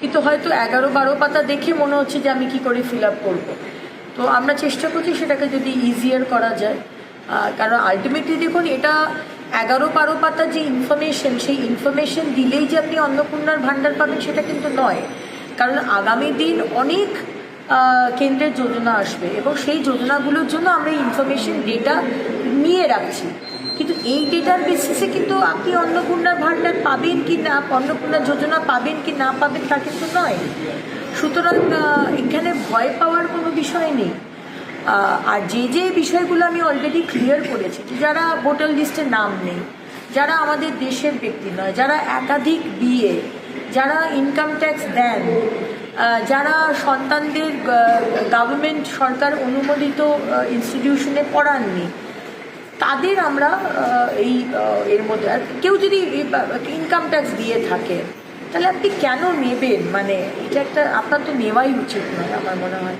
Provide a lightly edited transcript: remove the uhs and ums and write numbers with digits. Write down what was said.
কিন্তু হয়তো 11-12 পাতা দেখে মনে হচ্ছে যে আমি কি করে ফিল আপ করবো। তো আমরা চেষ্টা করছি সেটাকে যদি ইজিয়ার করা যায়, কারণ আলটিমেটলি দেখুন, এটা 11-12 পাতা যে ইনফরমেশন, সেই ইনফরমেশন দিলেই যে আপনি অন্নপূর্ণার ভাণ্ডার পাবেন সেটা কিন্তু নয়। কারণ আগামী দিন অনেক কেন্দ্রের যোজনা আসবে এবং সেই যোজনাগুলোর জন্য আমরা ইনফরমেশন ডেটা নিয়ে রাখছি, কিন্তু এই ডেটার বেসিসে কিন্তু আপনি অন্নপূর্ণার ভাণ্ডার পাবেন কি না, অন্নপূর্ণা যোজনা পাবেন কি না পাবেন তা কিন্তু নয়। সুতরাং এখানে ভয় পাওয়ার কোনো বিষয় নেই। আর যে বিষয়গুলো আমি অলরেডি ক্লিয়ার করেছি, যারা ভোটার লিস্টে নাম নেই, যারা আমাদের দেশের ব্যক্তি নয়, যারা একাধিক বিয়ে, যারা ইনকাম ট্যাক্স দেন, যারা সন্তানদের গভর্নমেন্ট সরকার অনুমোদিত ইনস্টিটিউশনে পড়াননি, তাদের আমরা এর মধ্যে, আর কেউ যদি ইনকাম ট্যাক্স দিয়ে থাকে তাহলে আপনি কেন নেবেন? মানে এটা একটা আপনার তো নেওয়াই উচিত নয় আমার মনে হয়।